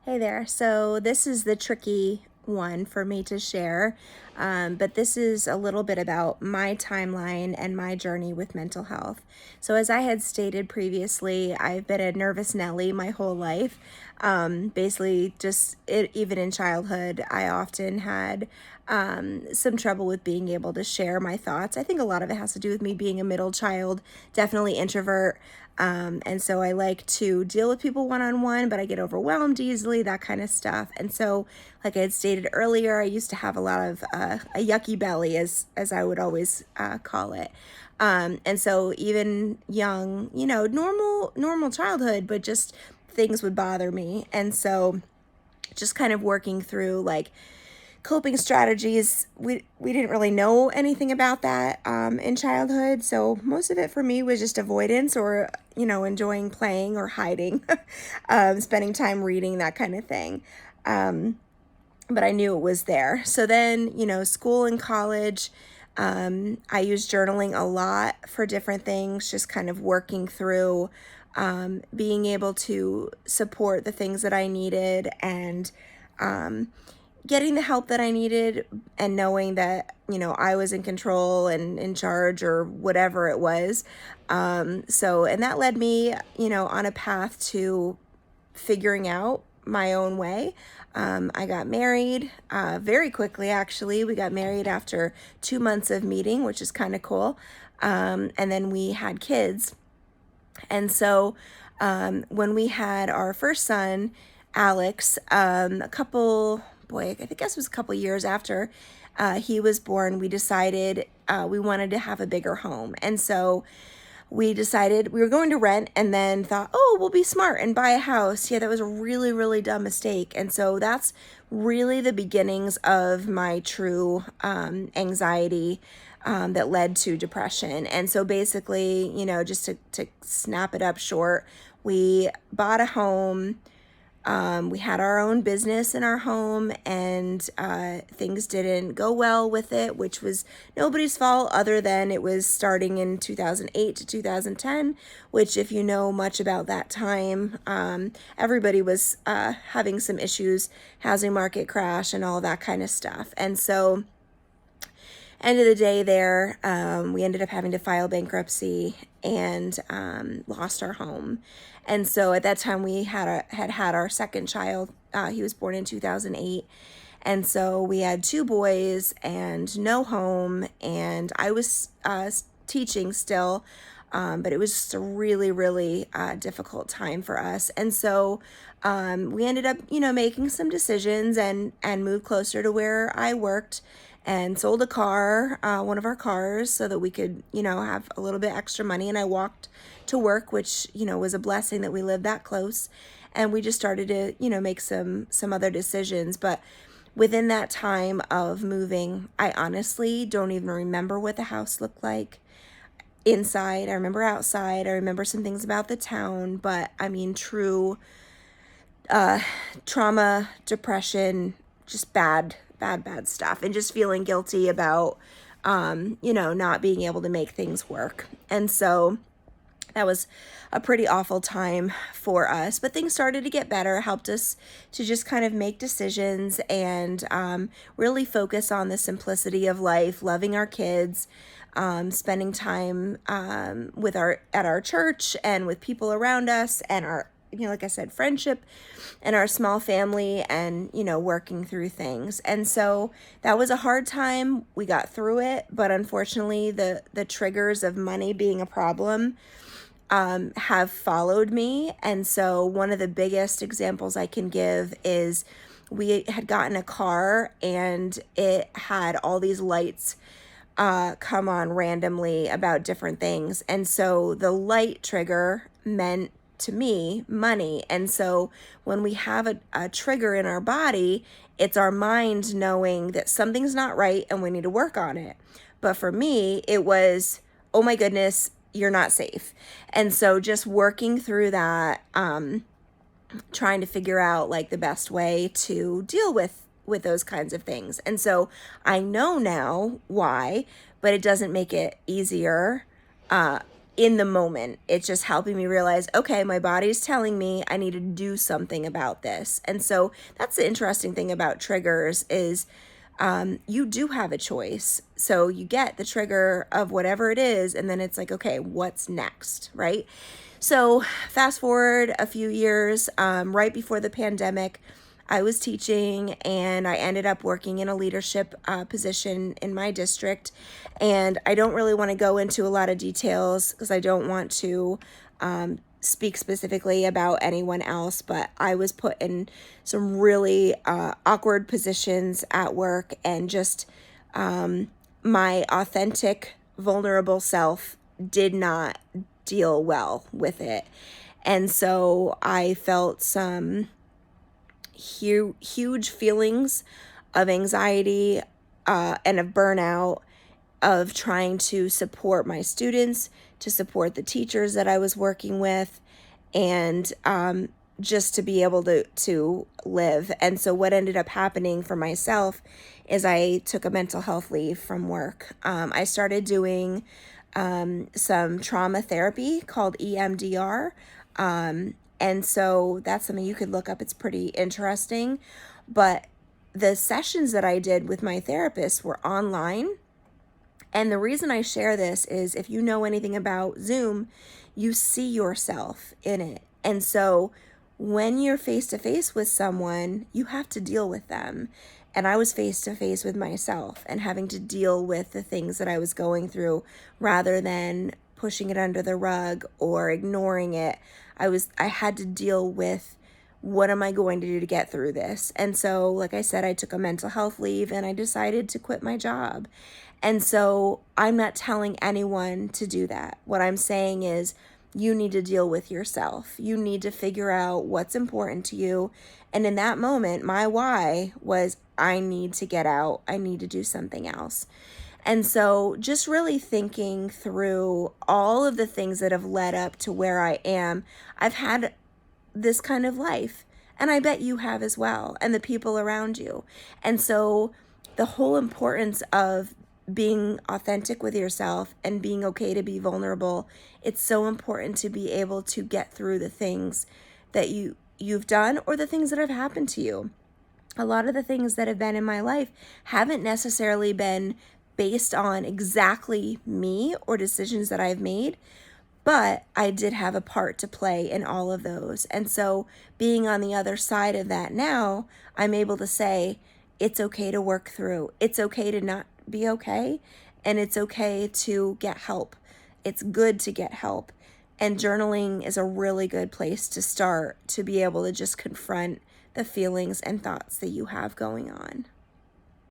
Hey there. So this is the tricky one for me to share, but this is a little bit about my timeline and my journey with mental health. So as I had stated previously, I've been a nervous Nelly my whole life. Basically, even in childhood, I often had some trouble with being able to share my thoughts. I think a lot of it has to do with me being a middle child, definitely introvert. And so I like to deal with people one-on-one, but I get overwhelmed easily, that kind of stuff. And so, like I had stated earlier, I used to have a lot of a yucky belly, as I would always call it. And so even young, normal childhood, but just things would bother me. And so just kind of working through like coping strategies. We didn't really know anything about that in childhood, so most of it for me was just avoidance or enjoying playing or hiding, spending time reading, that kind of thing. But I knew it was there. So then school and college, I used journaling a lot for different things, just kind of working through being able to support the things that I needed and getting the help that I needed and knowing that, I was in control and in charge or whatever it was. And that led me, on a path to figuring out my own way. I got married very quickly, actually. We got married after 2 months of meeting, which is kind of cool. And then we had kids. And so when we had our first son, Alex, I guess it was a couple years after he was born, we decided we wanted to have a bigger home. And so we decided we were going to rent and then thought, oh, we'll be smart and buy a house. Yeah, that was a really, really dumb mistake. And so that's really the beginnings of my true anxiety that led to depression. And so basically, just to snap it up short, we bought a home. We had our own business in our home, and things didn't go well with it, which was nobody's fault other than it was starting in 2008 to 2010, which, if you know much about that time, everybody was having some issues, housing market crash and all that kind of stuff. And so end of the day there, we ended up having to file bankruptcy and lost our home. And so at that time we had our second child. He was born in 2008. And so we had two boys and no home, and I was teaching still, but it was just a really, really difficult time for us. And so we ended up, making some decisions and moved closer to where I worked and sold a car, one of our cars, so that we could, have a little bit extra money. And I walked to work, which, was a blessing that we lived that close. And we just started to, make some other decisions. But within that time of moving, I honestly don't even remember what the house looked like inside. I remember outside. I remember some things about the town, but I mean, true trauma, depression, just bad stuff, and just feeling guilty about, not being able to make things work. And so that was a pretty awful time for us, but things started to get better, helped us to just kind of make decisions and really focus on the simplicity of life, loving our kids, spending time at our church and with people around us, and our, like I said, friendship and our small family, and, working through things. And so that was a hard time. We got through it, but unfortunately the triggers of money being a problem have followed me. And so one of the biggest examples I can give is we had gotten a car and it had all these lights come on randomly about different things. And so the light trigger meant to me money. And so when we have a trigger in our body, it's our mind knowing that something's not right and we need to work on it. But for me, it was, oh my goodness, you're not safe. And so just working through that, trying to figure out like the best way to deal with those kinds of things. And so I know now why, but it doesn't make it easier in the moment. It's just helping me realize, okay, my body's telling me I need to do something about this. And so that's the interesting thing about triggers is you do have a choice. So you get the trigger of whatever it is, and then it's like, okay, what's next, right? So fast forward a few years, right before the pandemic, I was teaching and I ended up working in a leadership position in my district. And I don't really want to go into a lot of details because I don't want to speak specifically about anyone else, but I was put in some really awkward positions at work, and just my authentic, vulnerable self did not deal well with it. And so I felt some huge feelings of anxiety and of burnout, of trying to support my students, to support the teachers that I was working with, and just to be able to live. And so what ended up happening for myself is I took a mental health leave from work. I started doing some trauma therapy called EMDR. And so that's something you could look up. It's pretty interesting. But the sessions that I did with my therapist were online. And the reason I share this is if you know anything about Zoom, you see yourself in it. And so when you're face to face with someone, you have to deal with them. And I was face to face with myself and having to deal with the things that I was going through rather than pushing it under the rug or ignoring it. I had to deal with, what am I going to do to get through this? And so, like I said, I took a mental health leave and I decided to quit my job. And so I'm not telling anyone to do that. What I'm saying is you need to deal with yourself. You need to figure out what's important to you. And in that moment, my why was, I need to get out. I need to do something else. And so just really thinking through all of the things that have led up to where I am. I've had this kind of life, and I bet you have as well, and the people around you. And so the whole importance of being authentic with yourself and being okay to be vulnerable, it's so important to be able to get through the things that you've done or the things that have happened to you. A lot of the things that have been in my life haven't necessarily been based on exactly me or decisions that I've made, but I did have a part to play in all of those. And so being on the other side of that now, I'm able to say, it's okay to work through. It's okay to not be okay. And it's okay to get help. It's good to get help. And journaling is a really good place to start, to be able to just confront the feelings and thoughts that you have going on.